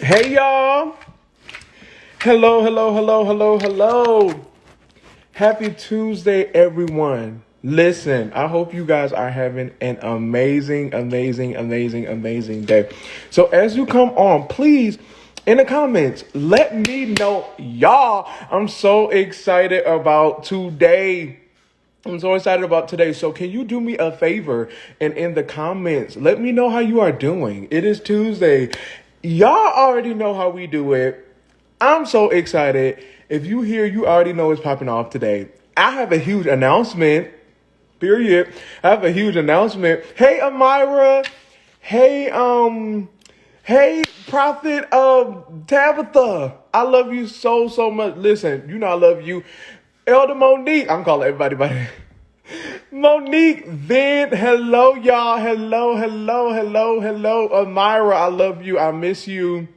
Hey y'all. Hello, hello, hello, hello, hello. Happy Tuesday, everyone. Listen, I hope you guys are having an amazing, amazing, amazing, amazing day. So as you come on, please, in the comments, let me know, y'all. I'm so excited about today. I'm so excited about today. So, can you do me a favor and in the comments, let me know how you are doing? It is Tuesday. Y'all already know how we do it. I'm so excited. If you hear, you already know it's popping off today. I have a huge announcement. Period. I have a huge announcement. Hey, Amira. Hey, hey, Prophet Tabitha. I love you so, so much. Listen, you know I love you. Elder Monique. I'm calling everybody by that. Monique, then hello, y'all. Hello, hello, hello, hello. Amira, I love you. I miss you.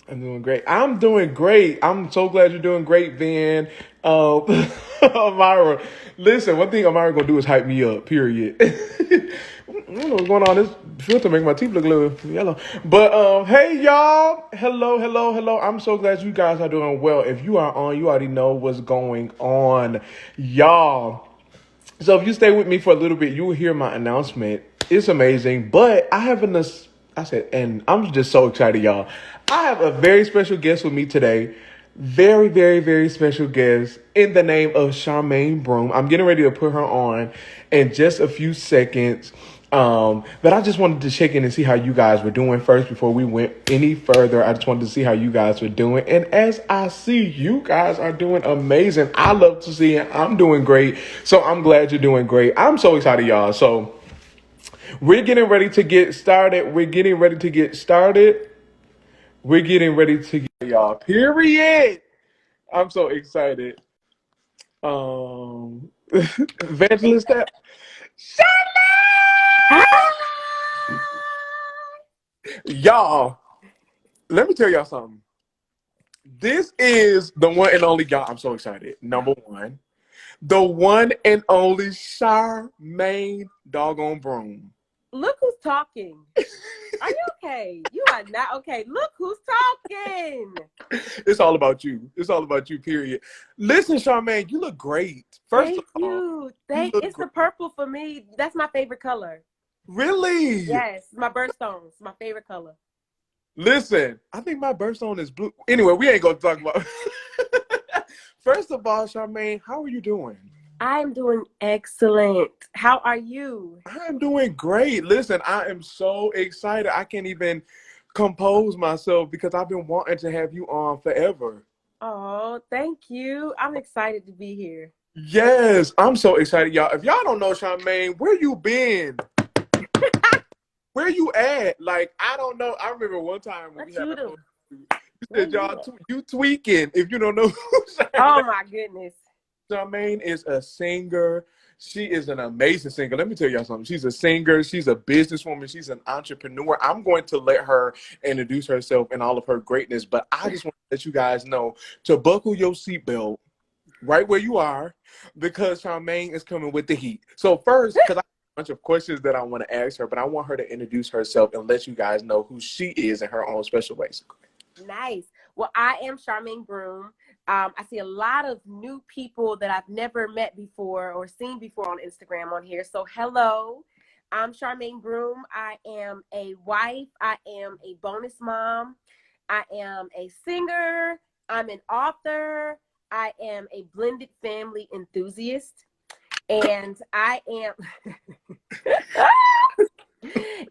I'm doing great. I'm doing great. I'm so glad you're doing great, Van. Amira. Listen, one thing Amira gonna do is hype me up, period. I don't know what's going on. This filter make my teeth look a little yellow. But hey y'all. Hello, hello, hello. I'm so glad you guys are doing well. If you are on, you already know what's going on. Y'all. So if you stay with me for a little bit, you will hear my announcement. It's amazing. But I have I said, and I'm just so excited, y'all. I have a very special guest with me today. Very, very, very special guest in the name of Charmaine Broom. I'm getting ready to put her on in just a few seconds. But I just wanted to check in and see how you guys were doing first before we went any further. I just wanted to see how you guys were doing. And as I see you guys are doing amazing, I love to see it. I'm doing great. So I'm glad you're doing great. I'm so excited, y'all. So we're getting ready to get started. We're getting ready to get started. We're getting ready to get y'all. Period. I'm so excited. Evangelist that y'all, let me tell y'all something. This is the one and only y'all. I'm so excited. Number one, the one and only Charmaine doggone Broom. Look who's talking. Are you okay? You are not okay. Look who's talking. It's all about you. It's all about you, period. Listen, Charmaine, you look great. First Thank of all, you. you look It's the great. purple for me. That's my favorite color. Really? Yes, my birthstones. My favorite color. Listen, I think my birthstone is blue. Anyway, we ain't gonna talk about. First of all, Charmaine, how are you doing? I'm doing excellent. How are you? I'm doing great. Listen, I am so excited. I can't even compose myself because I've been wanting to have you on forever. Oh, thank you. I'm excited to be here. Yes, I'm so excited, y'all. If y'all don't know Charmaine, where you been? Where you at? Like, I don't know. I remember one time when we What had you our do? phone, you Where said, you y'all, at? you tweaking if you don't know who Oh Charmaine. my goodness. Charmaine is a singer. She is an amazing singer. Let me tell y'all something. She's a singer. She's a businesswoman. She's an entrepreneur. I'm going to let her introduce herself and all of her greatness, but I just want to let you guys know to buckle your seatbelt right where you are because Charmaine is coming with the heat. So first, because I have a bunch of questions that I want to ask her, but I want her to introduce herself and let you guys know who she is in her own special ways. Nice. Well, I am Charmaine Broom. I see a lot of new people that I've never met before or seen before on Instagram on here. So, hello, I'm Charmaine Broom. I am a wife. I am a bonus mom. I am a singer. I'm an author. I am a blended family enthusiast. And I am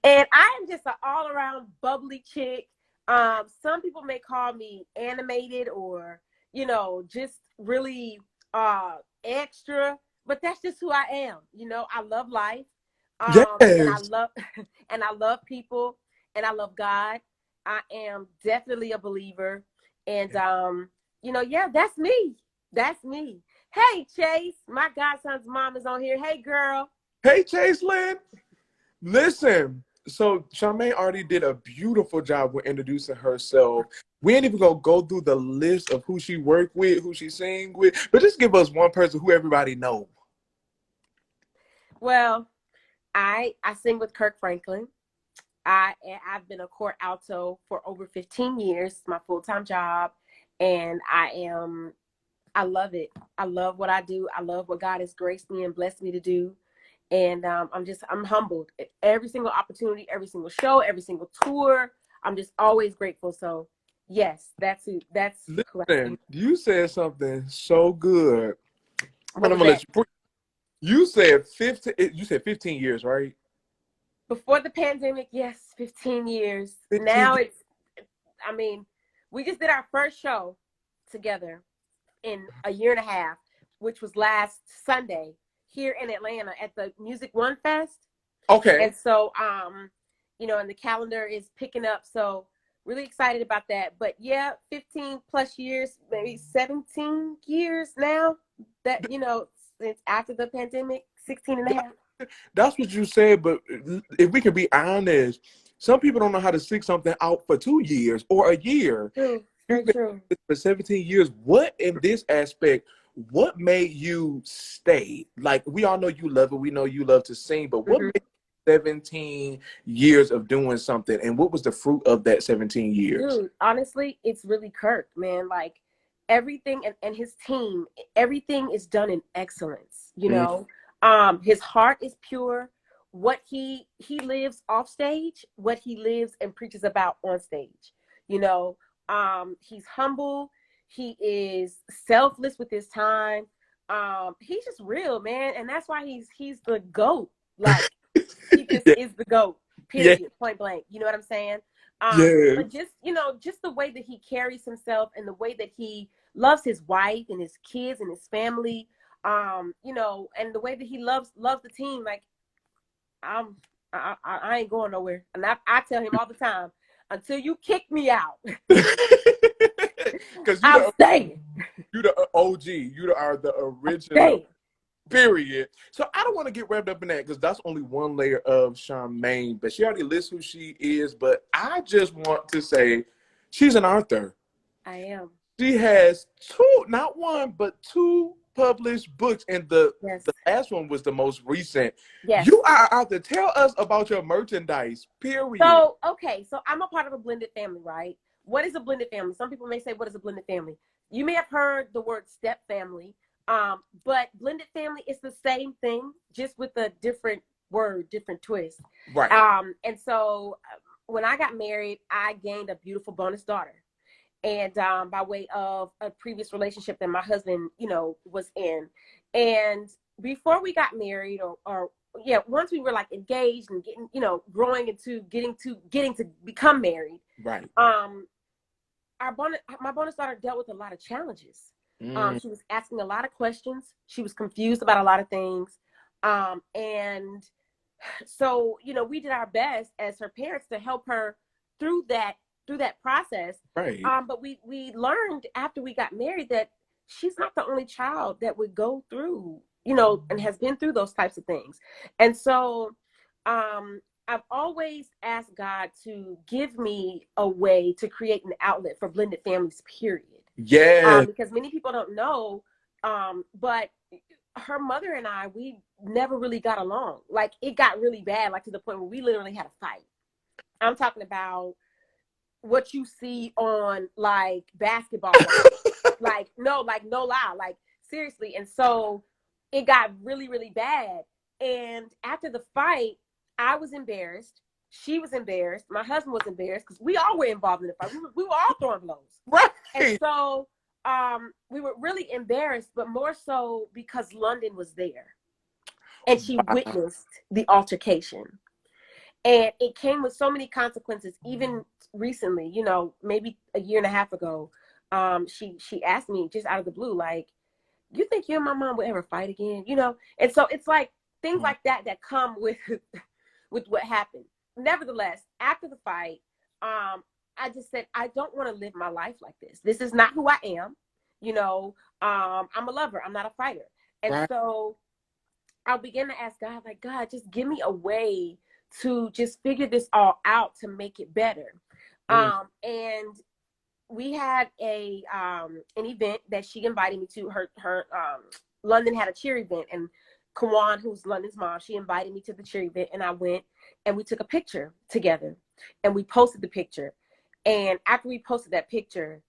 and I am just an all around bubbly chick. Some people may call me animated or, just really extra, but that's just who I am. I love life. And I Yes. love and I love people and I love God. I am definitely a believer. And yeah, that's me. That's me. Hey Chase, my godson's mom is on here. Hey girl. Hey, Chase Lynn. Listen, so Charmaine already did a beautiful job with introducing herself. We ain't even gonna go through the list of who she worked with, who she sang with, but just give us one person who everybody know. Well, I sing with Kirk Franklin. I've been a court alto for over 15 years. It's my full-time job, and I love it. I love what I do. I love what God has graced me and blessed me to do. And I'm humbled. Every single opportunity, every single show, every single tour, I'm just always grateful. So yes, that's who I am. Listen, you said something so good. What And I'm was gonna let that? you. You said 15. You said 15 years, right? Before the pandemic, yes, 15 years. 15. Now I mean, we just did our first show together in a year and a half, which was last Sunday here in Atlanta at the Music One Fest. Okay. And so, and the calendar is picking up. So really excited about that. But yeah, 15 plus years, maybe 17 years now that, since after the pandemic, 16 and a half. That's what you said, but if we can be honest, some people don't know how to stick something out for 2 years or a year. True. Very You've been true. for 17 years. What in this aspect, what made you stay? Like, we all know you love it. We know you love to sing, but what Mm-hmm. made 17 years of doing something? And what was the fruit of that 17 years? Dude, honestly, it's really Kirk, man. Like everything and his team, everything is done in excellence, His heart is pure. What he lives off stage, what he lives and preaches about on stage. He's humble, he is selfless with his time. He's just real, man, and that's why he's the GOAT. Like he just Yeah, is the GOAT, yeah, period, point blank. You know what I'm saying? yeah. But just the way that he carries himself and the way that he loves his wife and his kids and his family, and the way that he loves the team. Like I ain't going nowhere. And I tell him all the time, until you kick me out, Because I'm staying. you the OG. You are the I'm original. staying. Period. So I don't want to get wrapped up in that because that's only one layer of Charmaine, but she already lists who she is. But I just want to say she's an author. I am. She has two, not one, but two published books, and the Yes. last one was the most recent. Yes. You are out there. Tell us about your merchandise. Period. So, okay. So I'm a part of a blended family, right? What is a blended family? Some people may say, what is a blended family? You may have heard the word step family. But blended family is the same thing, just with a different word, different twist. Right. And so when I got married, I gained a beautiful bonus daughter. And by way of a previous relationship that my husband, was in. And before we got married once we were like engaged and getting, growing into getting to become married. Right. My bonus daughter dealt with a lot of challenges. She was asking a lot of questions. She was confused about a lot of things. And so, we did our best as her parents to help her through that process. Right. But we learned after we got married that she's not the only child that would go through, and has been through those types of things. And so, I've always asked God to give me a way to create an outlet for blended families, period. Yeah. Because many people don't know, but her mother and we never really got along. Like it got really bad, like to the point where we literally had a fight. I'm talking about what you see on like basketball. no lie, like seriously. And so it got really, really bad. And after the fight, I was embarrassed. She was embarrassed. My husband was embarrassed because we all were involved in the fight. We were all throwing blows. Right. And so we were really embarrassed, but more so because London was there and she witnessed the altercation. And it came with so many consequences. Even recently, maybe a year and a half ago, she asked me just out of the blue, like, you think you and my mom would ever fight again? And so it's like things like that come with what happened. Nevertheless, after the fight, I just said, I don't want to live my life like this. This is not who I am. I'm a lover. I'm not a fighter. And so I began to ask God, like, God, just give me a way to just figure this all out to make it better. And we had an event that she invited me to. Her London had a cheer event, and Kawan, who's London's mom, she invited me to the cheer event, and I went. and we took a picture together and we posted the picture. And after we posted that picture,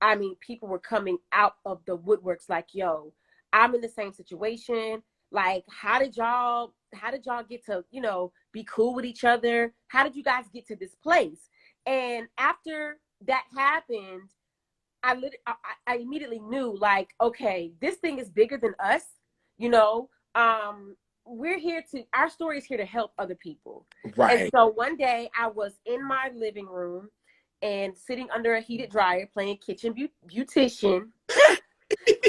I mean, people were coming out of the woodworks like, yo, I'm in the same situation. Like, how did y'all get to, be cool with each other? How did you guys get to this place? And after that happened, I immediately knew, like, okay, this thing is bigger than us. Our story is here to help other people. And Right. so one day I was in my living room and sitting under a heated dryer playing kitchen beautician.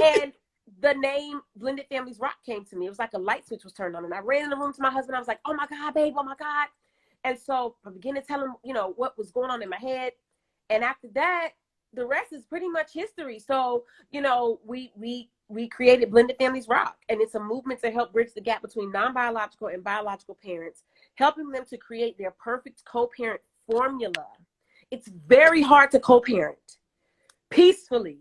And the name Blended Families Rock came to me. It was like a light switch was turned on. And I ran in the room to my husband. I was like, oh my God, babe, oh my God. And so I began to tell him, what was going on in my head. And after that, the rest is pretty much history. So, we created Blended Families Rock, and it's a movement to help bridge the gap between non-biological and biological parents, helping them to create their perfect co-parent formula. It's very hard to co-parent peacefully.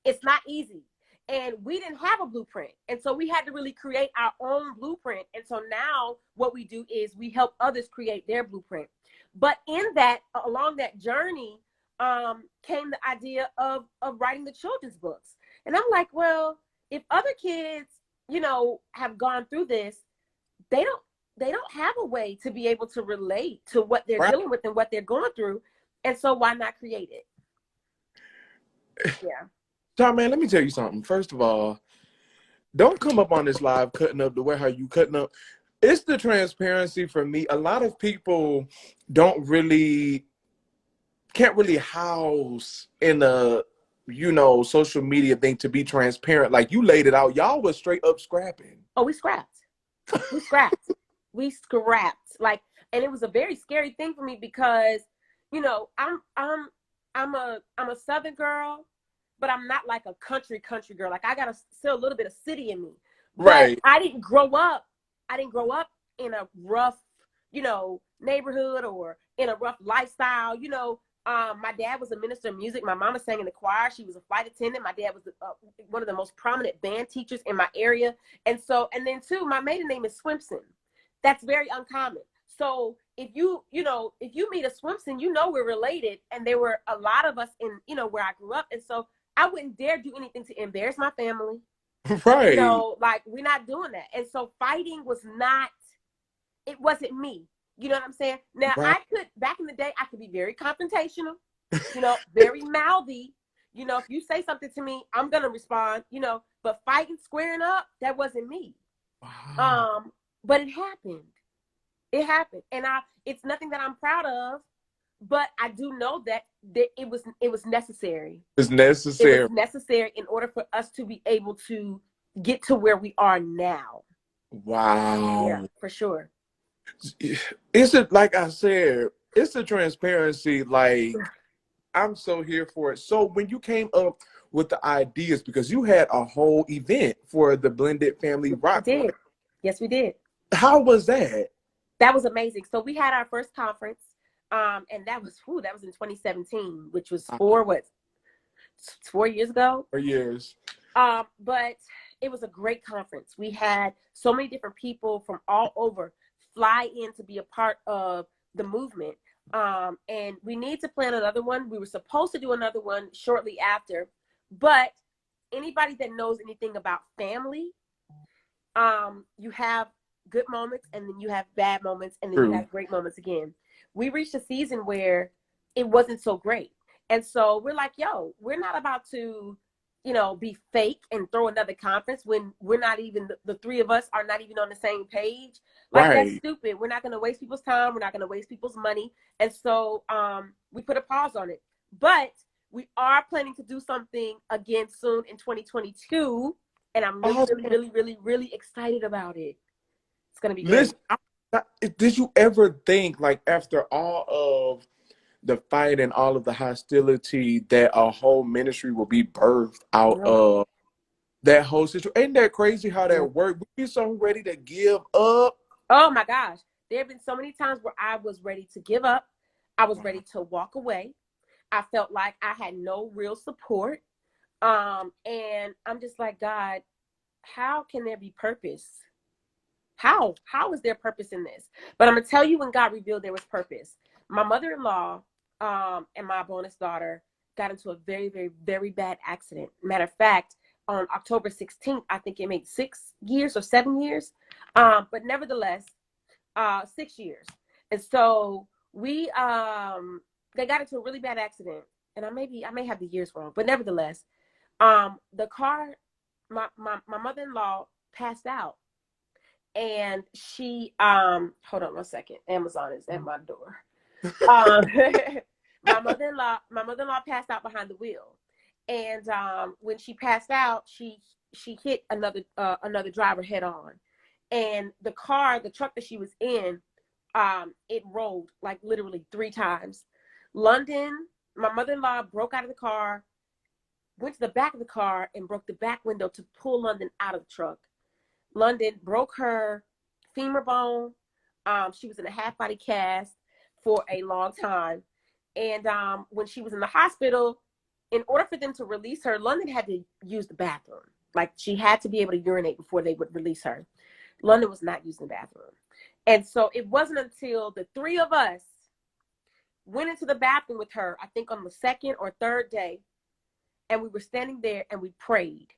It's not easy. And we didn't have a blueprint. And so we had to really create our own blueprint. And so now what we do is we help others create their blueprint. But along that journey, came the idea of writing the children's books. And I'm like, well, if other kids, have gone through this, they don't have a way to be able to relate to what they're Right. dealing with and what they're going through. And so why not create it? Yeah. Charmaine, let me tell you something. First of all, don't come up on this live cutting up the way how you cutting up. It's the transparency for me. A lot of people can't really house in a social media thing to be transparent. Like, you laid it out. Y'all was straight up scrapping. Oh, we scrapped. We scrapped. Like, and it was a very scary thing for me because, I'm a Southern girl, but I'm not like a country girl. Like, I got still a little bit of city in me. But Right. I didn't grow up in a rough, neighborhood or in a rough lifestyle. My dad was a minister of music. My mama sang in the choir. She was a flight attendant. My dad was one of the most prominent band teachers in my area. And then too, my maiden name is Swimson. That's very uncommon. So if you meet a Swimson, we're related. And there were a lot of us in, where I grew up. And so I wouldn't dare do anything to embarrass my family. Right. Like, we're not doing that. And so fighting it wasn't me. You know what I'm saying? Now, Right. back in the day, I could be very confrontational, very mouthy. If you say something to me, I'm going to respond, but fighting, squaring up, that wasn't me. Wow. But it happened. It happened. And it's nothing that I'm proud of, but I do know that it was necessary. It's necessary. It was necessary in order for us to be able to get to where we are now. Wow. Yeah, for sure. It's like I said, it's the transparency. Like, I'm so here for it. So when you came up with the ideas, because you had a whole event for the Blended Family Rock. We did. Yes, we did. How was that? That was amazing. So we had our first conference, and that was in 2017, which was 4 years ago? 4 years. But it was a great conference. We had so many different people from all over fly in to be a part of the movement. And we need to plan another one. We were supposed to do another one shortly after, but anybody that knows anything about family, you have good moments and then you have bad moments and then you have great moments again. We reached a season where it wasn't so great. And so we're like, yo, we're not about to, be fake and throw another conference when we're not even, the three of us are not even on the same page. Like, That's stupid. We're not going to waste people's time. We're not going to waste people's money. And so we put a pause on it. But we are planning to do something again soon in 2022. And I'm really excited about it. It's going to be great. Listen, did you ever think, like, after all of the fight and all of the hostility, that a whole ministry will be birthed out of that whole situation? Ain't that crazy how that worked? We be so ready to give up. Oh my gosh. There have been so many times where I was ready to give up. I was ready to walk away. I felt like I had no real support. And I'm just like, God, how can there be purpose How is there purpose in this? But I'm gonna tell you when God revealed there was purpose. My mother-in-law and my bonus daughter got into a very, very, very bad accident. Matter of fact, on October 16th, I think it made 6 years or 7 years. But nevertheless, 6 years. And so they got into a really bad accident. And I may have the years wrong, but nevertheless, the car, my mother-in-law passed out. And she, hold on one second. Amazon is at my door. My mother-in-law passed out behind the wheel. And when she passed out, she hit another driver head on. And the truck that she was in, it rolled like literally 3 times. London, my mother-in-law broke out of the car, went to the back of the car and broke the back window to pull London out of the truck. London broke her femur bone. She was in a half body cast for a long time. And when she was in the hospital, in order for them to release her, London had to use the bathroom. Like, she had to be able to urinate before they would release her. London was not using the bathroom. And so it wasn't until the 3 of us went into the bathroom with her, I think on the 2nd or 3rd day, and we were standing there and we prayed.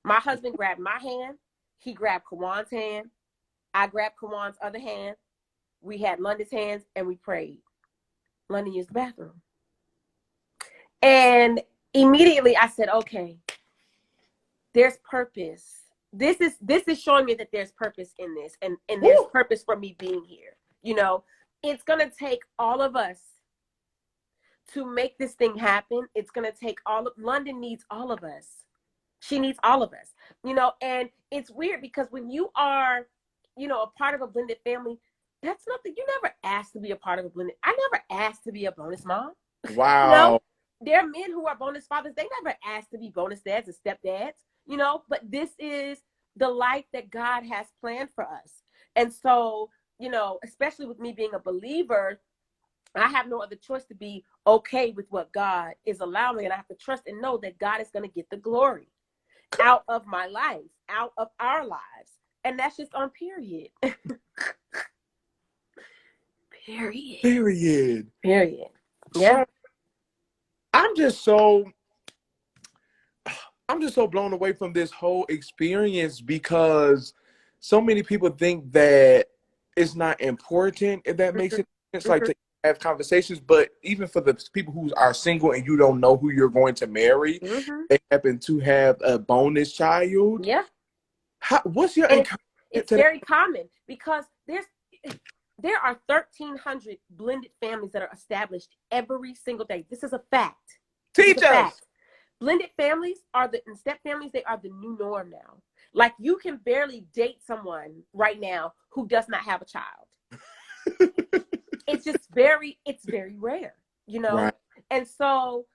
My husband grabbed my hand. He grabbed Kawan's hand. I grabbed Kawan's other hand. We had London's hands and we prayed. London used the bathroom. And immediately I said, okay, there's purpose. This is showing me that there's purpose in this, and there's purpose for me being here. You know, it's going to take all of us to make this thing happen. It's going to take London needs all of us. She needs all of us, you know, and it's weird because when you are, you know, a part of a blended family, that's nothing. You never asked to be a part of a blended. I never asked to be a bonus mom. Wow. You know, there are men who are bonus fathers. They never asked to be bonus dads and stepdads, you know, but this is the life that God has planned for us. And so, you know, especially with me being a believer, I have no other choice to be okay with what God is allowing. And I have to trust and know that God is going to get the glory out of my life, out of our lives. And that's just on period. Period. Yeah. I'm just so blown away from this whole experience because so many people think that it's not important, if that makes sense. It's like to have conversations, but even for the people who are single and you don't know who you're going to marry, they happen to have a bonus child. Yeah. What's your encouragement? It's very common because there are 1,300 blended families that are established every single day. This is a fact. Teach us. Blended families and step families, they are the new norm now. Like, you can barely date someone right now who does not have a child. It's very rare, you know? Right. And so,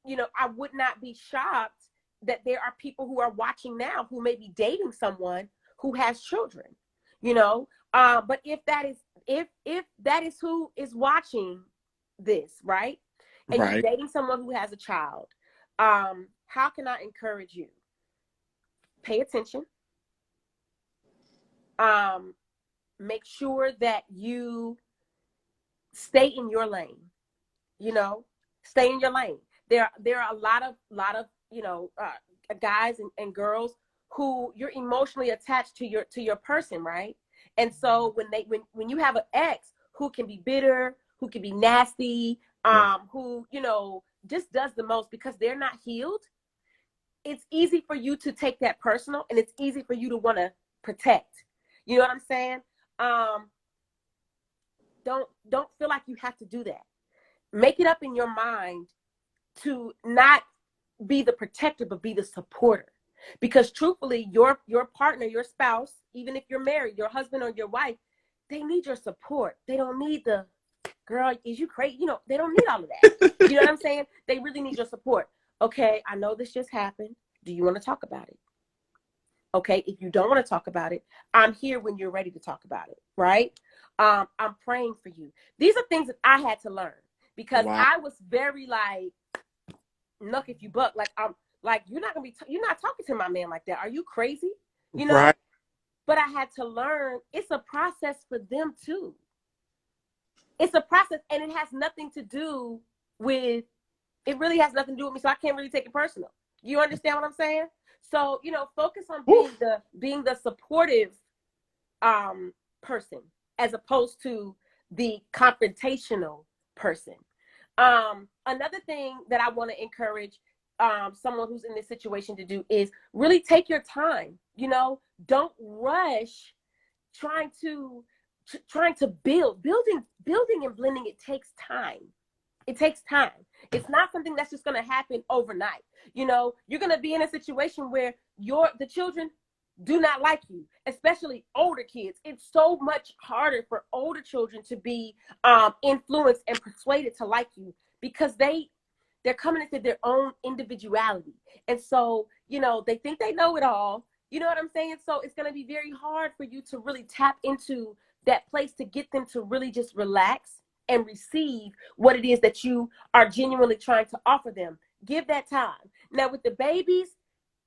you know, I would not be shocked that there are people who are watching now who may be dating someone who has children, you know? But if that is who is watching this, right? And you're dating someone who has a child, how can I encourage you? Pay attention. Make sure that you stay in your lane. You know, stay in your lane. There are a lot of you know, guys and girls who you're emotionally attached to your person, right? And so when you have an ex who can be bitter, who can be nasty, who, you know, just does the most because they're not healed, it's easy for you to take that personal, and it's easy for you to want to protect. You know what I'm saying? Don't feel like you have to do that. Make it up in your mind to not be the protector, but be the supporter. Because truthfully, your partner, your spouse, even if you're married, your husband or your wife, they need your support. They don't need the, girl, is you crazy? You know, they don't need all of that. You know what I'm saying? They really need your support. Okay, I know this just happened. Do you want to talk about it? Okay, if you don't want to talk about it, I'm here when you're ready to talk about it, right? I'm praying for you. These are things that I had to learn because I was very like, look, if you buck, like, I'm like, you're not talking to my man like that. Are you crazy? You know? Right. But I had to learn it's a process for them too. It's a process, and it has nothing to do with, it really has nothing to do with me, so I can't really take it personal. You understand what I'm saying? So, focus on being the supportive person as opposed to the confrontational person. Another thing that I want to encourage someone who's in this situation to do is really take your time. Don't rush trying to building and blending. It takes time. It's not something that's just going to happen overnight. You're going to be in a situation where the children do not like you, especially older kids. It's so much harder for older children to be influenced and persuaded to like you, because they're coming into their own individuality. And so, they think they know it all. You know what I'm saying? So it's going to be very hard for you to really tap into that place to get them to really just relax and receive what it is that you are genuinely trying to offer them. Give that time. Now, with the babies,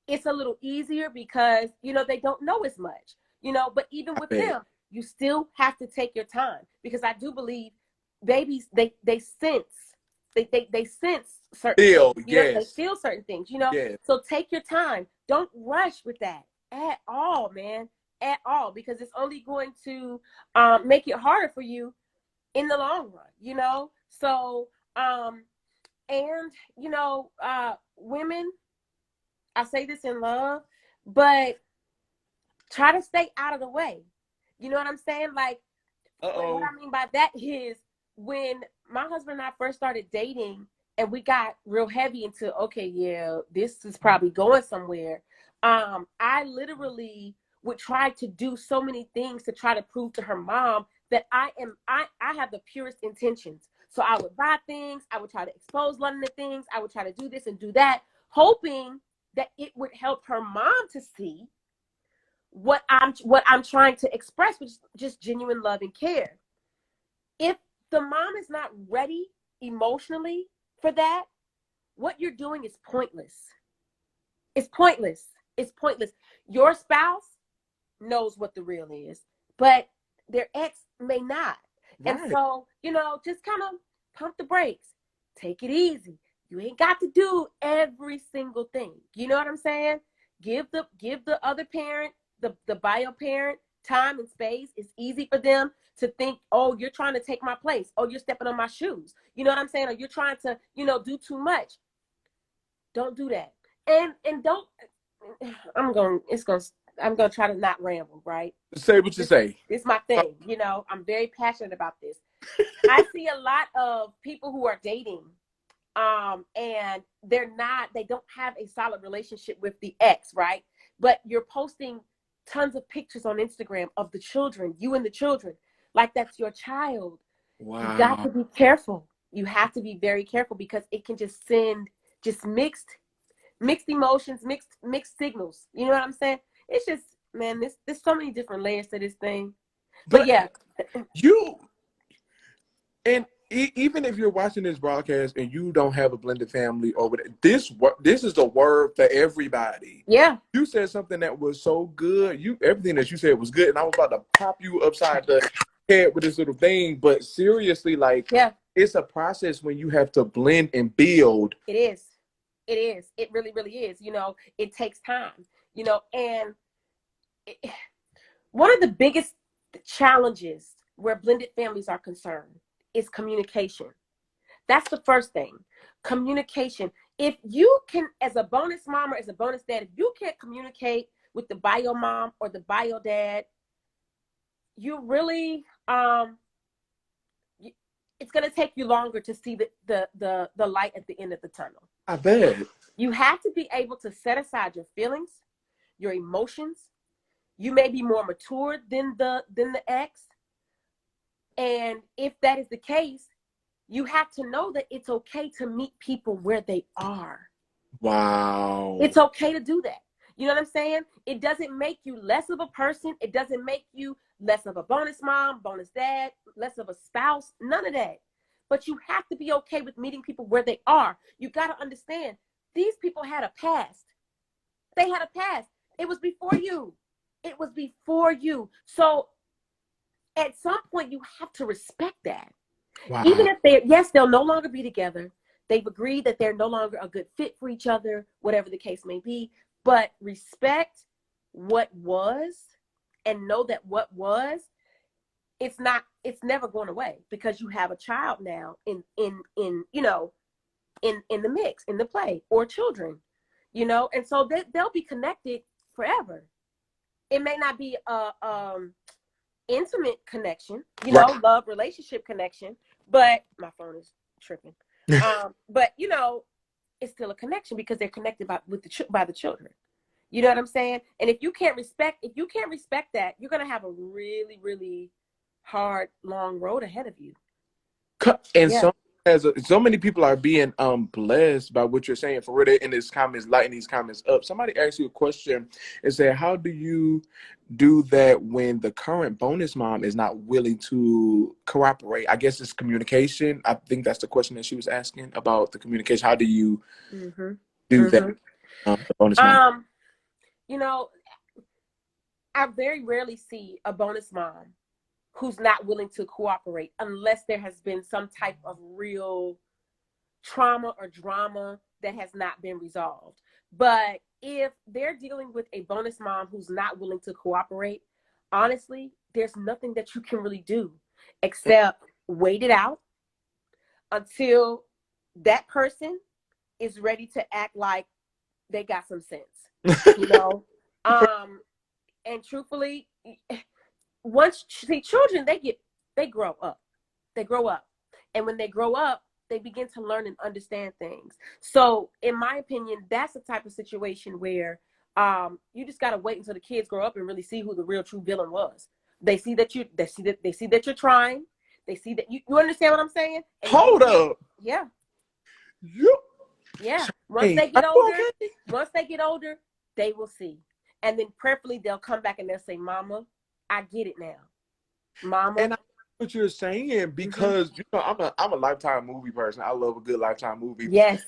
it's a little easier because, they don't know as much, but even with them, you still have to take your time, because I do believe babies, they sense, they sense certain things, yes. they feel certain things, yes. So take your time. Don't rush with that at all, man, at all, because it's only going to make it harder for you in the long run, So, and, women, I say this in love, but try to stay out of the way. You know what I'm saying? Like, what I mean by that is, when my husband and I first started dating and we got real heavy into, okay, yeah, this is probably going somewhere. I literally would try to do so many things to try to prove to her mom that I have the purest intentions. So I would buy things, I would try to expose London to things, I would try to do this and do that, hoping that it would help her mom to see what I'm trying to express, which is just genuine love and care. If the mom is not ready emotionally for that, what you're doing is pointless. It's pointless. It's pointless. Your spouse knows what the real is, but their ex may not. Right. And so, just kind of pump the brakes. Take it easy. You ain't got to do every single thing. You know what I'm saying? Give the other parent, the bio parent, time and space. It's easy for them to think, oh, you're trying to take my place. Oh, you're stepping on my shoes. You know what I'm saying? Or you're trying to, do too much. Don't do that. And don't, I'm going to try to not ramble, right? Say what you say. It's my thing. I'm very passionate about this. I see a lot of people who are dating, and they don't have a solid relationship with the ex, right? But you're posting tons of pictures on Instagram of the children, you and the children, like that's your child. Wow. You got to be careful. You have to be very careful, because it can just send just mixed emotions, mixed signals. You know what I'm saying? It's just, man, there's so many different layers to this thing. But yeah. Even if you're watching this broadcast and you don't have a blended family or whatever, this is a word for everybody. Yeah. You said something that was so good. Everything that you said was good, and I was about to pop you upside the head with this little thing. But seriously, it's a process when you have to blend and build. It is. It really, really is. It takes time. And one of the biggest challenges where blended families are concerned is communication. That's the first thing. Communication. If you can, as a bonus mom or as a bonus dad, if you can't communicate with the bio mom or the bio dad, you really, it's going to take you longer to see the light at the end of the tunnel. I bet. You have to be able to set aside your feelings, your emotions. You may be more mature than the ex. And if that is the case, you have to know that it's okay to meet people where they are. Wow. It's okay to do that. You know what I'm saying? It doesn't make you less of a person. It doesn't make you less of a bonus mom, bonus dad, less of a spouse, none of that. But you have to be okay with meeting people where they are. You got to understand, these people had a past. They had a past. It was before you. It was before you. So at some point, you have to respect that. Even Wow. if they'll no longer be together. They've agreed that they're no longer a good fit for each other, whatever the case may be. But respect what was, and know that what was, it's never going away, because you have a child now in the mix, in the play, or children, and so they'll be connected forever. It may not be a intimate connection, Right. love relationship connection, but my phone is tripping. But it's still a connection, because they're connected by the children. You know what I'm saying? And if you can't respect that, you're gonna have a really, really hard, long road ahead of you. And Yeah. so many people are being blessed by what you're saying. For real, in these comments, lighting these comments up. Somebody asked you a question and said, "How do you do that when the current bonus mom is not willing to cooperate?" I guess it's communication. I think that's the question that she was asking about the communication. How do you Mm-hmm. do that? Mm-hmm. The bonus mom. Um, you know, I very rarely see a bonus mom who's not willing to cooperate, unless there has been some type of real trauma or drama that has not been resolved. But if they're dealing with a bonus mom who's not willing to cooperate, honestly, there's nothing that you can really do except wait it out until that person is ready to act like they got some sense, you know? And truthfully, children, they grow up. They grow up. And when they grow up, they begin to learn and understand things. So in my opinion, that's the type of situation where you just gotta wait until the kids grow up and really see who the real true villain was. They see that you're trying. They see that you understand what I'm saying? And Hold up. yeah. You. Yeah. Hey, are you okay? Once they get older, they will see. And then prayerfully they'll come back and they'll say, "Mama, I get it now. Mama." And I know what you're saying, Mm-hmm. because I'm a lifetime movie person. I love a good lifetime movie. Yes.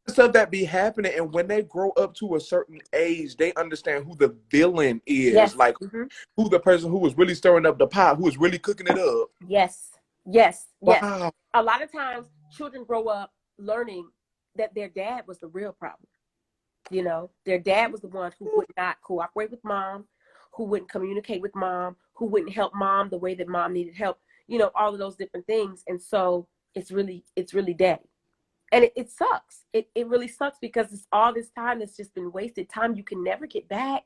Stuff that be happening, and when they grow up to a certain age, they understand who the villain is, Yes. like Mm-hmm. who the person who was really stirring up the pot, who was really cooking it up. Yes. Yes. Yes. Wow. A lot of times children grow up learning that their dad was the real problem. Their dad was the one who would not cooperate with mom, who wouldn't communicate with mom, who wouldn't help mom the way that mom needed help, all of those different things. And so it's really daddy. And it sucks. It really sucks, because it's all this time that's just been wasted, time you can never get back.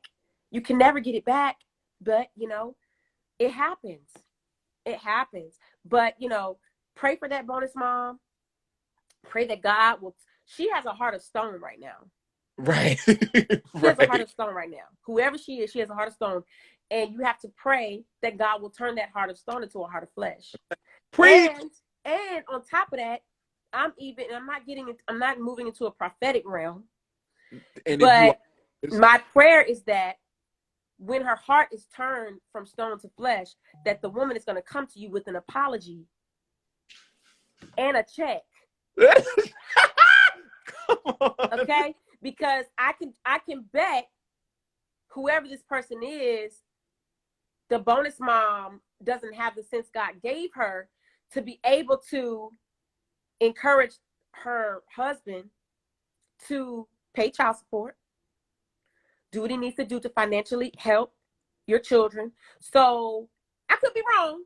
You can never get it back. But, it happens. It happens. But, pray for that bonus mom. Pray that God will. She has a heart of stone right now. Right. She has a heart of stone right now. Whoever she is, she has a heart of stone. And you have to pray that God will turn that heart of stone into a heart of flesh. Preach. And on top of that, I'm not moving into a prophetic realm. And if you But are, my prayer is that when her heart is turned from stone to flesh, that the woman is going to come to you with an apology and a check. come on. Okay? Because I can bet whoever this person is, the bonus mom doesn't have the sense God gave her to be able to encourage her husband to pay child support, do what he needs to do to financially help your children. So I could be wrong,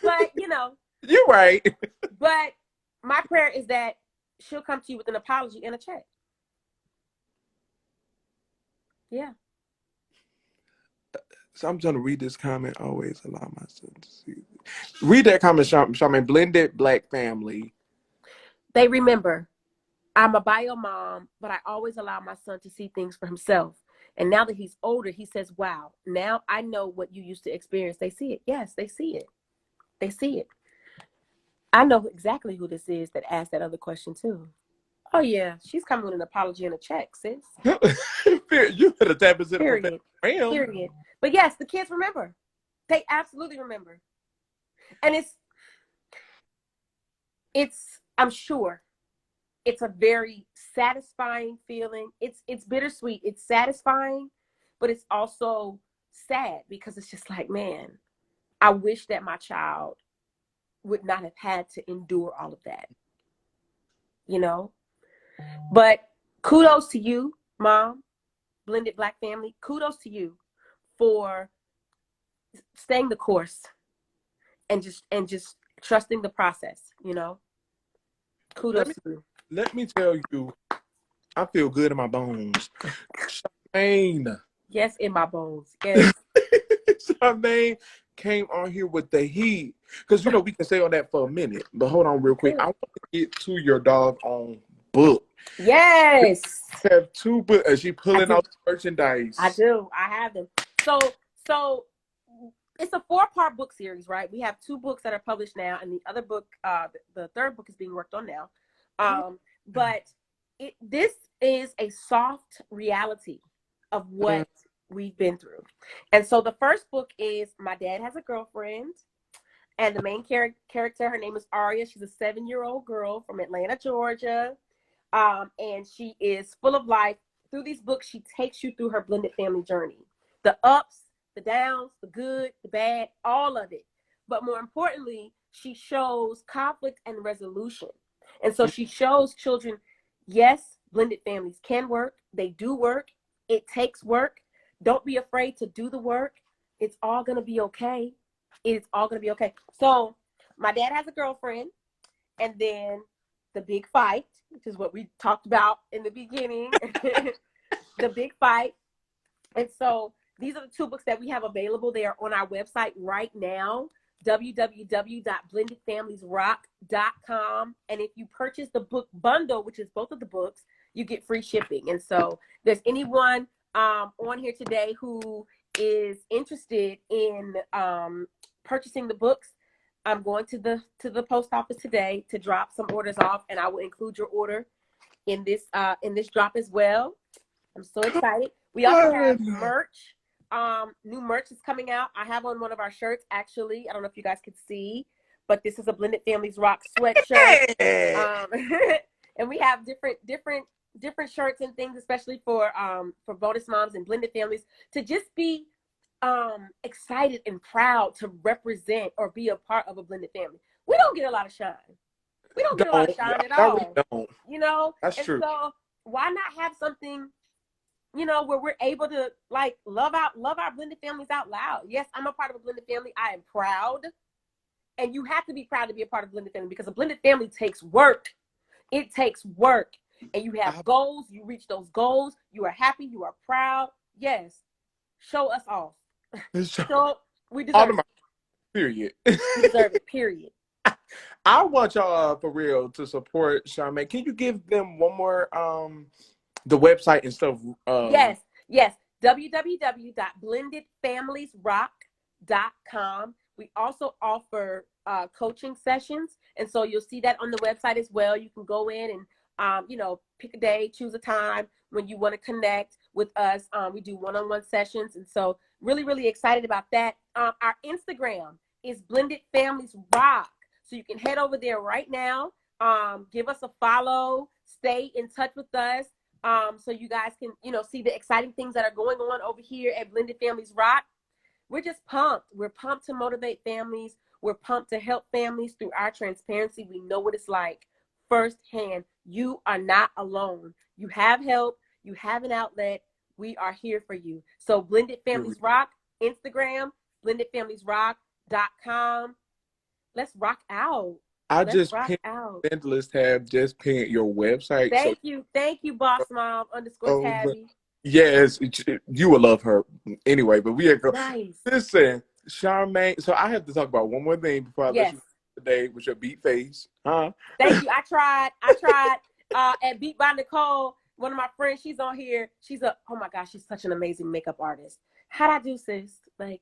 but You're right. but my prayer is that she'll come to you with an apology and a check. Yeah. So I'm trying to read this comment. Always allow my son to see. Read that comment, Charmaine. Blended black family. They remember, I'm a bio mom, but I always allow my son to see things for himself. And now that he's older, he says, "Wow, now I know what you used to experience." They see it. Yes, they see it. They see it. I know exactly who this is that asked that other question too. Oh yeah, she's coming with an apology and a check, sis. You better tap into the prophetic Period. realm. Period. But yes, the kids remember. They absolutely remember. And I'm sure it's a very satisfying feeling. It's bittersweet. It's satisfying, but it's also sad because it's just like, man, I wish that my child would not have had to endure all of that, you know? But kudos to you, Mom, Blended Black Family. Kudos to you for staying the course and just trusting the process, you know? Kudos to you. Let me tell you, I feel good in my bones. Charmaine. Yes, in my bones. Yes. Charmaine came on here with the heat. Because, we can stay on that for a minute. But hold on real quick. I want to get to your doggone book. Yes. You have 2 books. And she pulling out merchandise. I do. I have them. So it's a 4-part book series, right? We have 2 books that are published now, and the other book, the 3rd book is being worked on now. But this is a soft reality of what we've been through. And so the first book is My Dad Has a Girlfriend. And the main character, her name is Aria. She's a 7-year-old girl from Atlanta, Georgia. And she is full of life. Through these books, she takes you through her blended family journey. The ups, the downs, the good, the bad, all of it. But more importantly, she shows conflict and resolution. And so she shows children, yes, blended families can work. They do work. It takes work. Don't be afraid to do the work. It's all going to be okay. It's all going to be okay. So My Dad Has a Girlfriend. And then The Big Fight, which is what we talked about in the beginning. The Big Fight. And so these are the 2 books that we have available. They are on our website right now, www.blendedfamiliesrock.com. And if you purchase the book bundle, which is both of the books, you get free shipping. And so if there's anyone on here today who is interested in purchasing the books, I'm going to the post office today to drop some orders off, and I will include your order in this drop as well. I'm so excited. We also have merch. New merch is coming out. I have on one of our shirts, actually. I don't know if you guys could see, but this is a Blended Families Rock sweatshirt. And we have different shirts and things, especially for bonus moms and blended families, to just be excited and proud to represent or be a part of a blended family. We don't get a lot of shine. We don't get a lot of shine at all. We don't. That's true. So why not have something, where we're able to love our blended families out loud? Yes, I'm a part of a blended family. I am proud. And you have to be proud to be a part of a blended family, because a blended family takes work. It takes work. And you have goals. You reach those goals. You are happy. You are proud. Yes. Show us off. So we deserve it. Period. We deserve it. Period. I want y'all for real to support Charmaine. Can you give them one more the website and stuff? Yes. www.blendedfamiliesrock.com. We also offer coaching sessions, and so you'll see that on the website as well. You can go in and pick a day, choose a time when you want to connect with us. We do one-on-one sessions, and so really, really excited about that. Our Instagram is Blended Families Rock, so you can head over there right now. Give us a follow, stay in touch with us, so you guys can see the exciting things that are going on over here at Blended Families Rock. We're just pumped. We're pumped to motivate families. We're pumped to help families through our transparency. We know what it's like firsthand. You are not alone. You have help. You have an outlet. We are here for you. So Blended Families Rock, Instagram, blendedfamiliesrock.com. Let's rock out. Let's just pinned Endless Tab, just pinned your website. Thank you, Boss Mom _Tabby. Yes, you will love her anyway. But we are going. Nice. Listen, Charmaine. So I have to talk about one more thing before I let you today with your beat face, huh? Thank you. I tried. At Beat by Nicole, one of my friends, she's on here. Oh my gosh, she's such an amazing makeup artist. How'd I do, sis? I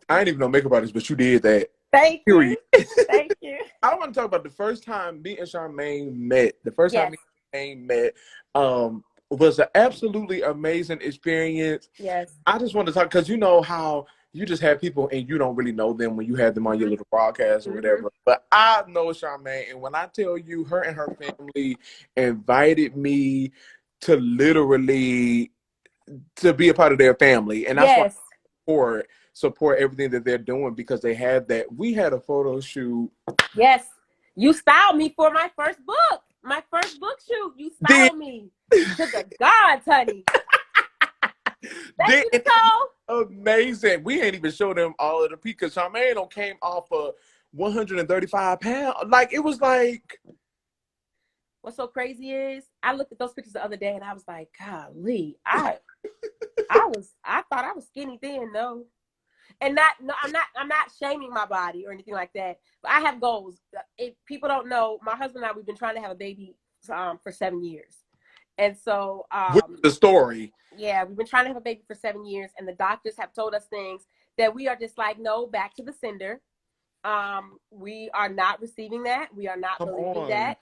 ain't even no makeup artist, but you did that. Thank you. Thank you. I want to talk about the first time me and Charmaine met. The first time me and Charmaine met was an absolutely amazing experience. Yes. I just want to talk, because you know how you just have people and you don't really know them when you have them on your little broadcast or whatever. But I know Charmaine, and when I tell you, her and her family invited me to literally to be a part of their family, and that's why Yes. I support everything that they're doing because they have that. We had a photo shoot. Yes. You styled me for my first book. My first book shoot. You Did styled me to the gods, honey. Thank did you, Nicole. amazing. We ain't even show them all of the because Charmaine came off of 135 pounds. Like it was like What's so crazy is I looked at those pictures the other day and I was like, golly, I thought I was skinny then, no. And I'm not shaming my body or anything like that. But I have goals. If people don't know, my husband and I, we've been trying to have a baby for 7 years. And so with the story. yeah, we've been trying to have a baby for 7 years, and the doctors have told us things that we are just like, no, back to the sender. We are not receiving that. We are not Come believing on. that.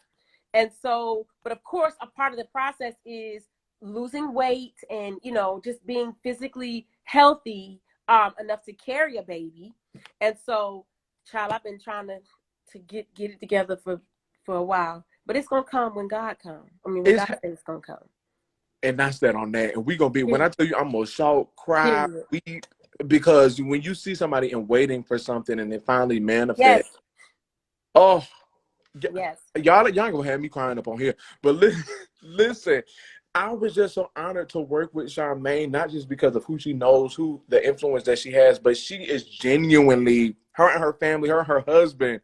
And so, but of course, a part of the process is losing weight and, just being physically healthy enough to carry a baby. And so, child, I've been trying to get it together for a while. But it's gonna come when God comes. I mean, when God says it's gonna come. And that's that on that. And we gonna be when I tell you I'm gonna shout, cry, Period. weep, because when you see somebody and waiting for something and it finally manifests, Yes. oh Yes. y'all ain't gonna have me crying up on here. But listen, I was just so honored to work with Charmaine, not just because of who she knows, who the influence that she has, but she is genuinely, her and her family, her and her husband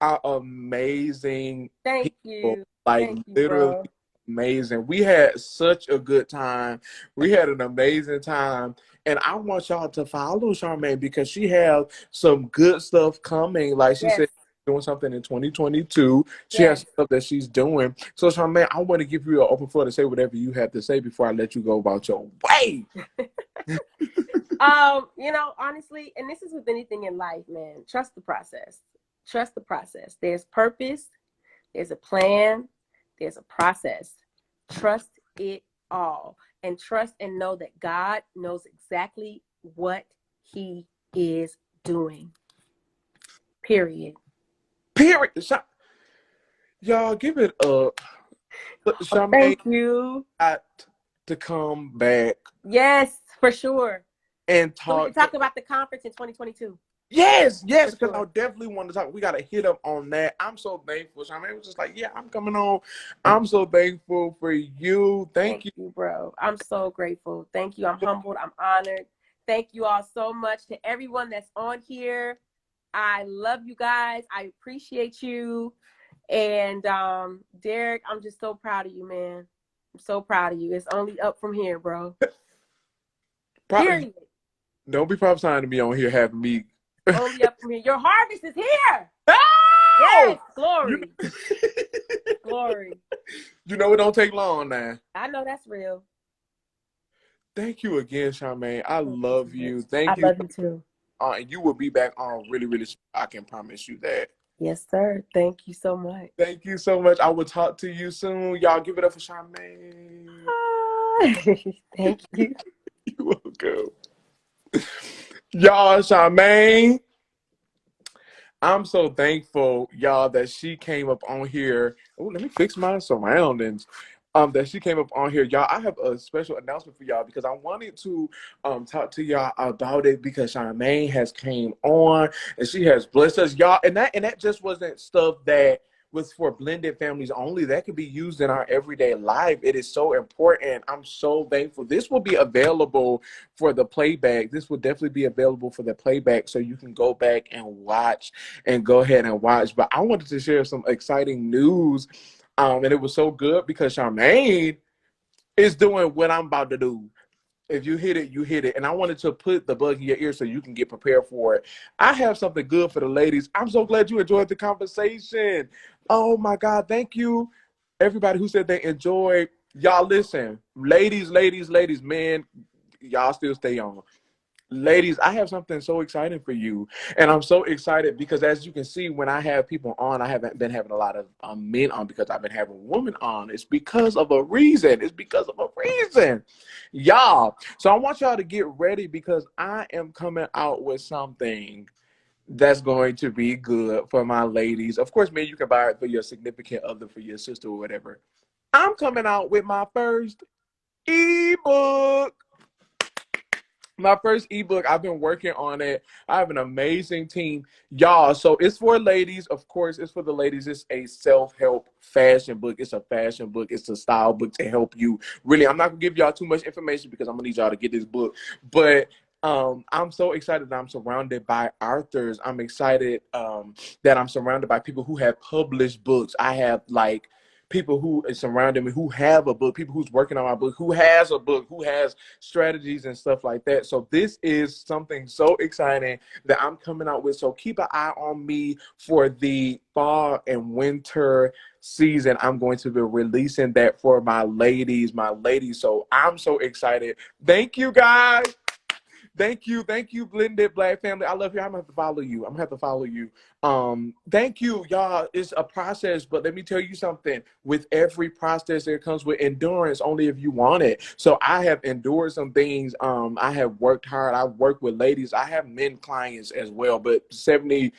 are amazing Thank people. you. Like Thank you, literally bro. amazing. We had such a good time. We had an amazing time. And I want y'all to follow Charmaine because she has some good stuff coming. Like she Yes. said, doing something in 2022. She has Yes. stuff that she's doing. So Charmaine, I want to give you an open floor to say whatever you have to say before I let you go about your way. Honestly, and this is with anything in life, man. Trust the process. Trust the process. There's purpose, there's a plan, there's a process. Trust it all. And trust and know that God knows exactly what he is doing. Period. Period. Y'all give it up. Charmaine Thank you. got to come back Yes, for sure. and So we can talk to talk about the conference in 2022. yes, For because I sure. definitely want to talk. We got to hit up on that. I'm so thankful. Charmaine was just like, yeah, I'm coming on. I'm so thankful for you. Thank Thank you. you, bro. I'm so grateful. Thank you. I'm humbled. I'm honored. Thank you all so much to everyone that's on here. I love you guys. I appreciate you. And Derrick, I'm just so proud of you, man. I'm so proud of you. It's only up from here, bro. Period. Don't be prophesying to me on here having me. Only up from here. Your harvest is here. Oh! Yes. You Glory. know, Glory. you know it don't take long now. I know that's real. Thank you again, Charmaine. I Thank you so love much. you. I Thank you. love you too. And you will be back on really, really soon. I can promise you that. Yes, sir. Thank you so much. Thank you so much. I will talk to you soon. Y'all give it up for Charmaine. Thank you. You're welcome. Y'all, Charmaine. I'm so thankful, y'all, that she came up on here. Oh, let me fix my surroundings. That she came up on here, y'all. I have a special announcement for y'all because I wanted to talk to y'all about it because Charmaine has came on and she has blessed us, y'all. And that just wasn't stuff that was for blended families only. That could be used in our everyday life. It is so important. I'm so thankful. This will be available for the playback. This will definitely be available for the playback, so you can go back and watch and go ahead and watch. But I wanted to share some exciting news. And it was so good because Charmaine is doing what I'm about to do. If you hit it, you hit it. And I wanted to put the bug in your ear so you can get prepared for it. I have something good for the ladies. I'm so glad you enjoyed the conversation. Oh my God. Thank you. Everybody who said they enjoyed. Y'all listen. Ladies, ladies, ladies, men, y'all still stay on. Ladies, I have something so exciting for you. And I'm so excited because as you can see, when I have people on, I haven't been having a lot of men on because I've been having women on. It's because of a reason. It's because of a reason. Y'all. So I want y'all to get ready because I am coming out with something that's going to be good for my ladies. Of course, man, you can buy it for your significant other, for your sister or whatever. I'm coming out with my first ebook. My first ebook, I've been working on it. I have an amazing team, y'all. So it's for ladies, of course. It's for the ladies. It's a self-help fashion book. It's a fashion book. It's a style book to help you. Really, I'm not gonna give y'all too much information because I'm gonna need y'all to get this book. But I'm so excited that I'm surrounded by authors. I'm excited that I'm surrounded by people who have published books. I have like people who is surrounding me who have a book, people who's working on my book, who has a book, who has strategies and stuff like that. So this is something so exciting that I'm coming out with. So keep an eye on me for the fall and winter season. I'm going to be releasing that for my ladies, So I'm so excited. Thank you guys. Thank you, Blended Black family. I love you. I'm gonna have to follow you. Thank you, y'all. It's a process, but let me tell you something. With every process, there comes with endurance. Only if you want it. So I have endured some things. I have worked hard. I've worked with ladies. I have men clients as well, but 70%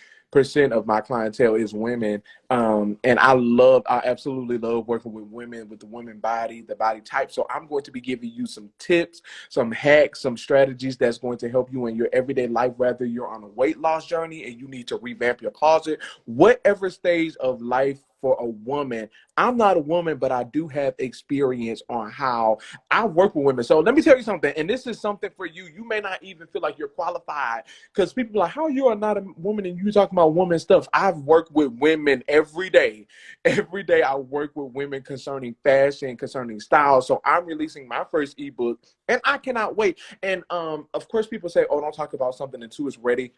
of my clientele is women. And I absolutely love working with women, with the women body, the body type. So I'm going to be giving you some tips, some hacks, some strategies that's going to help you in your everyday life, whether you're on a weight loss journey and you need to revamp your closet, whatever stage of life for a woman. I'm not a woman, but I do have experience on how I work with women. So let me tell you something, and this is something for you. You may not even feel like you're qualified because people are like, how you are not a woman and you talking about woman stuff. I've worked with women every day. Every day I work with women concerning fashion, concerning style. So I'm releasing my first ebook and I cannot wait. And of course people say, oh, don't talk about something until it's ready.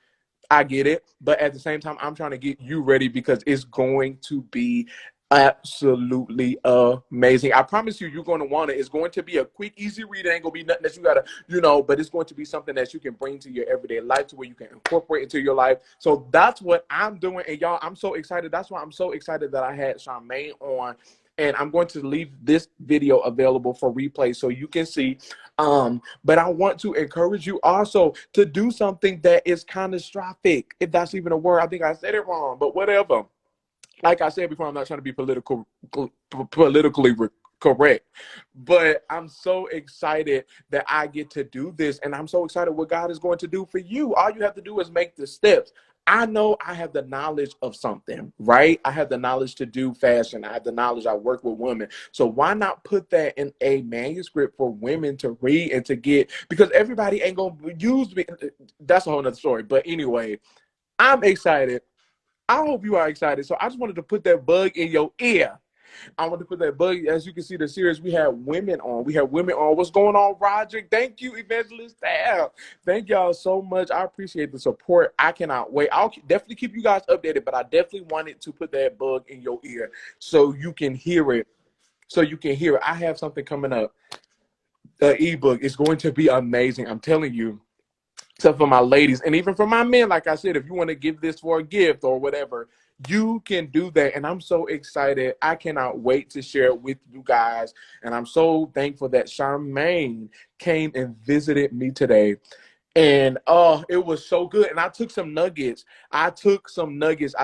I get it. But at the same time, I'm trying to get you ready because it's going to be absolutely amazing. I promise you, you're going to want it. It's going to be a quick, easy read. It ain't going to be nothing that you got to, but it's going to be something that you can bring to your everyday life to where you can incorporate into your life. So that's what I'm doing. And y'all, I'm so excited. That's why I'm so excited that I had Charmaine on. And I'm going to leave this video available for replay so you can see. But I want to encourage you also to do something that is catastrophic, if that's even a word. I think I said it wrong, but whatever. Like I said before, I'm not trying to be politically correct, but I'm so excited that I get to do this, and I'm so excited what God is going to do for you. All you have to do is make the steps. I know I have the knowledge of something, right? I have the knowledge to do fashion. I have the knowledge. I work with women. So why not put that in a manuscript for women to read and to get, because everybody ain't going to use me. That's a whole nother story. But anyway, I'm excited. I hope you are excited. So I just wanted to put that bug in your ear. I want to put that bug. As you can see, the series we have women on. We have women on. What's going on, Roderick? Thank you, Evangelist Tab. Thank y'all so much. I appreciate the support. I cannot wait. I'll definitely keep you guys updated, but I definitely wanted to put that bug in your ear so you can hear it. I have something coming up. The ebook is going to be amazing. I'm telling you. Except for my ladies and even for my men, like I said, if you want to give this for a gift or whatever, you can do that. And I'm so excited. I cannot wait to share it with you guys. And I'm so thankful that Charmaine came and visited me today. And oh, it was so good. And I took some nuggets. I took some nuggets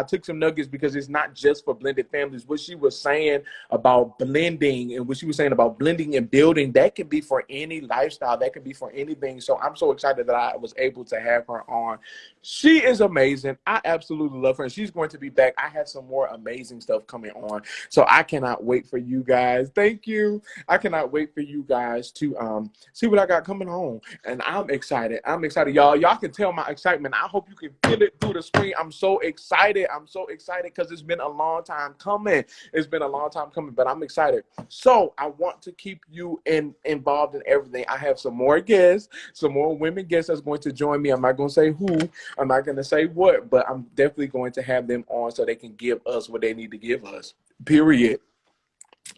because it's not just for blended families. What she was saying about blending and what she was saying about blending and building, that can be for any lifestyle. That can be for anything. So I'm so excited that I was able to have her on. She is amazing. I absolutely love her. And she's going to be back. I have some more amazing stuff coming on. So I cannot wait for you guys. Thank you. I cannot wait for you guys to see what I got coming on. And I'm excited. I'm excited, y'all. Y'all can tell my excitement. I hope you can feel it through the screen. I'm so excited. I'm so excited because it's been a long time coming. It's been a long time coming, but I'm excited. So I want to keep you involved in everything. I have some more guests, some more women guests that's going to join me. I'm not going to say who. I'm not going to say what, but I'm definitely going to have them on so they can give us what they need to give us. Period.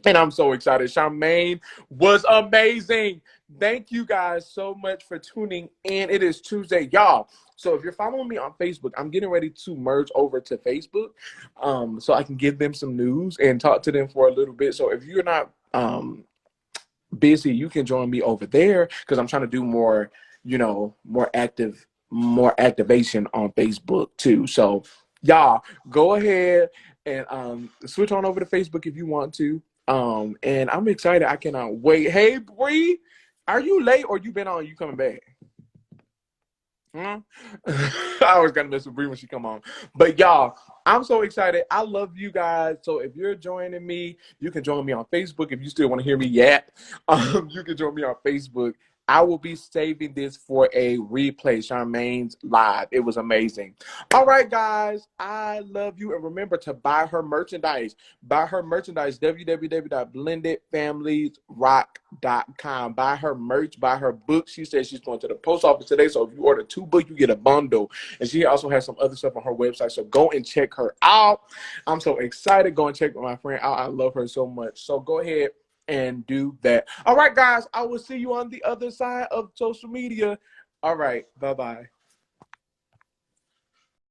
And I'm so excited. Charmaine was amazing. Thank you guys so much for tuning in. It is Tuesday, y'all. So if you're following me on Facebook, I'm getting ready to merge over to Facebook so I can give them some news and talk to them for a little bit. So if you're not busy, you can join me over there because I'm trying to do more, more activation on Facebook too. So y'all go ahead and switch on over to Facebook if you want to. And I'm excited. I cannot wait. Hey, Bree, are you late or you been on? You coming back? Hmm? I always gotta miss Bree when she come on. But y'all, I'm so excited. I love you guys. So if you're joining me, you can join me on Facebook. If you still want to hear me yet, you can join me on Facebook. I will be saving this for a replay. Charmaine's live. It was amazing. All right, guys. I love you. And remember to buy her merchandise. Buy her merchandise, www.blendedfamiliesrock.com. Buy her merch, buy her book. She said she's going to the post office today. So if you order 2 books, you get a bundle. And she also has some other stuff on her website. So go and check her out. I'm so excited. Go and check my friend out. I love her so much. So go ahead and do that. All right, guys. I will see you on the other side of social media. All right. Bye-bye.